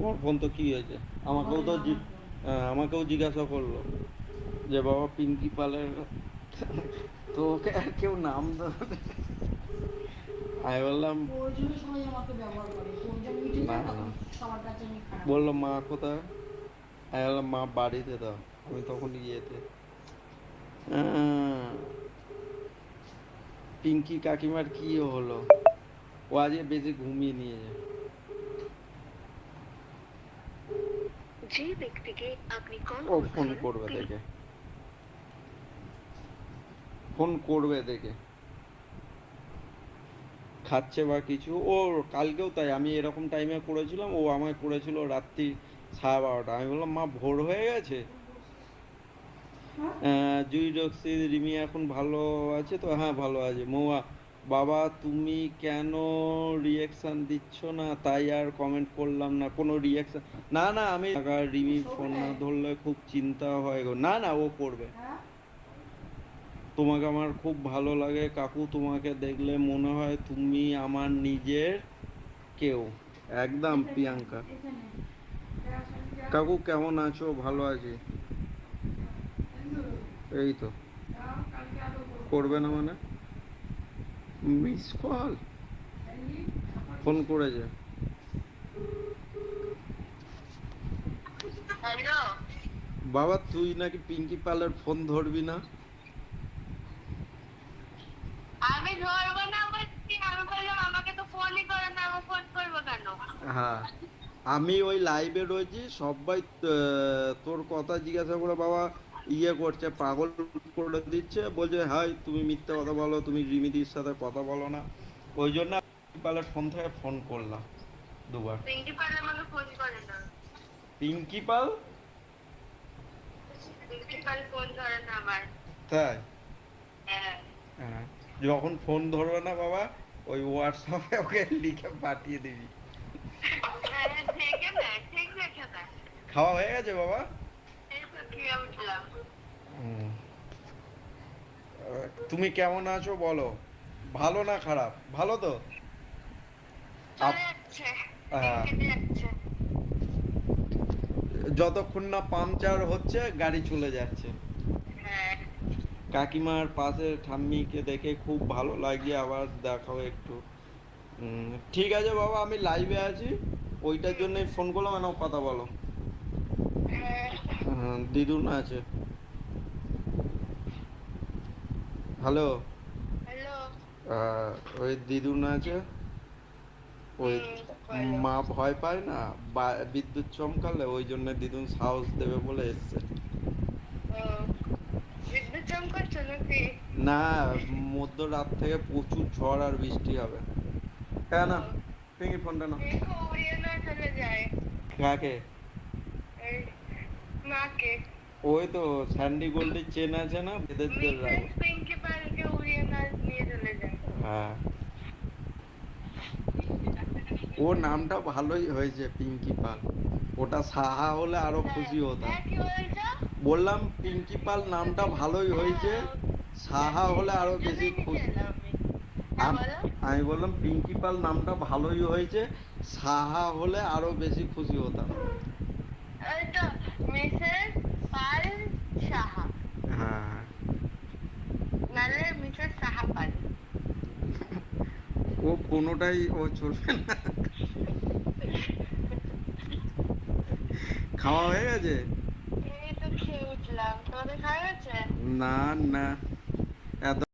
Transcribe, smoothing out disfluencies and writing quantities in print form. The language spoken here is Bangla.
তোমার ফোন তো কি হয়েছে? আমাকেও তো আমাকেও জিজ্ঞাসা করলো যে বাবা পিঙ্কি পালের তো ওকে আর কেউ নাম ধরে, আমি বললাম না না, বললো মা কোথায়, আমি বললাম মা বাড়িতে দাও, আমি তখন ইয়েতে আহ, পিঙ্কি কাকিমার কি হলো, ও আজকে বেশি ঘুমিয়ে নিয়েছে। যে ব্যক্তিকে আপনি কল ও ফোন করছেন করবে তিনি। দেখে, ফোন করবে দেখে, খাচ্ছে বা কিছু। ও কালকেও তাই, আমি এরকম টাইমে করেছিলাম, ও আমায় করেছিল রাত্রি 12:30। আমি বললাম মা ভোর হয়ে গেছে। জুই রক্সি রিমি এখন ভালো আছে তো? হ্যাঁ ভালো আছে। মৌয়া, বাবা তুমি কেন রিয়াকশন দিচ্ছ না, তাই আর কমেন্ট করলাম না, কোনো রিয়াকশন না। না আমি রিমি ফোন না ধরলে খুব চিন্তা হয় গো। না না ও করবে। তোমাকে আমার খুব ভালো লাগে কাকু, তোমাকে দেখলে মনে হয় তুমি আমার নিজের কেউ। একদম প্রিয়াঙ্কা। কাকু কেমন আছো? ভালো আছি। এই তো, করবে না মানে? মিস কল, ফোন করেছে। হ্যালো। বাবা তুই নাকি পিঙ্কি পালের ফোন ধরবি না? আমি ধরবো না বলছি, আমি বললাম আমাকে তো ফোনই করে না, আমি ফোন করবো কেন? হ্যাঁ, আমি ওই লাইভে রয়েছি, সবাই তোর কথা জিজ্ঞাসা করে বাবা ইয়ে করছে, পাগল করে দিচ্ছে, বলছে হাই তুমি মিথ্যা কথা বলো, তুমি রিমিদির সাথে কথা বলো না। ওই জন্য পিঙ্কি পালের ফোন থেকে ফোন করলাম দুবার। পিঙ্কি পাল আমাকে ফোন করে না। পিঙ্কি পাল? পিঙ্কি পাল ফোন ধরে না আমার। তাই? হ্যাঁ। হ্যাঁ, যখন ফোন ধরবে না বাবা, ওই হোয়াটসঅ্যাপে ওকে লিখে পাঠিয়ে দিবি। হ্যাঁ, দেখে না, ঠিক দেখে না। খাওয়া হয়ে গেছে বাবা? এই তো খেয়ে উঠলাম। হুম। তুমি কেমন আছো বলো, ভালো না খারাপ? ভালো তো? আপ চলে যাচ্ছে, দিন আহ, কেটে যাচ্ছে। যতক্ষণ না পাংচার হচ্ছে গাড়ি চলে যাচ্ছে। হ্যাঁ। কাকিমার পাশে ঠাম্মিকে দেখে খুব ভালো লাগছে, আবার দেখাও একটু। ঠিক আছে বাবা, আমি লাইভে আছি, ওইটার জন্যই ফোন করলাম, নাও কথা বলো। হ্যাঁ। দিদুন আছে। হ্যালো। হ্যালো। আহ, ওই দিদুন আছে, ওই বলো। মা ভয় পায় না বিদ্যুৎ চমকালে, ওই জন্য দিদুন সাহস দেবে বলে এসছে। ও, বিদ্যুৎ চমকাচ্ছে নাকি? না, মধ্যরাত থেকে প্রচুর ঝড় আর বৃষ্টি হবে। হ্যাঁ না, পিঙ্কি ফোনটা না। মেঘও উড়িয়ে না চলে যায়। কাকে? এই মাকে। ওই তো স্যান্ডি গোল্ডের চেন আছে না, বেঁধে মিসেস রাখো। পিঙ্কি পালকে উড়িয়ে না নিয়ে চলে যায়। হ্যাঁ, ও নামটা ভালোই হয়েছে পিঙ্কি পাল, ওটা সাহা হলে আরো হ্যাঁ। খুশি হতাম। হ্যাঁ, কি বলছো? বললাম পিঙ্কি পাল নামটা ভালোই হয়েছে, হ্যাঁ, সাহা হলে ওর আরো বেশি জন্যই নিতে খুশি। এলাম আমি। হ্যাঁ, বলো। আমি বললাম পিঙ্কি পাল নামটা ভালোই হয়েছে, সাহা হলে আরো বেশি খুশি হতাম। ওই তো, মিসেস পাল সাহা, হ্যাঁ, নালে মিসেস সাহা পাল। ও কোনোটাই ও চলবে না। খাওয়া হয়ে গেছে? এই তো খেয়ে উঠলাম, তোমাদের খাওয়া গেছে? না না, এত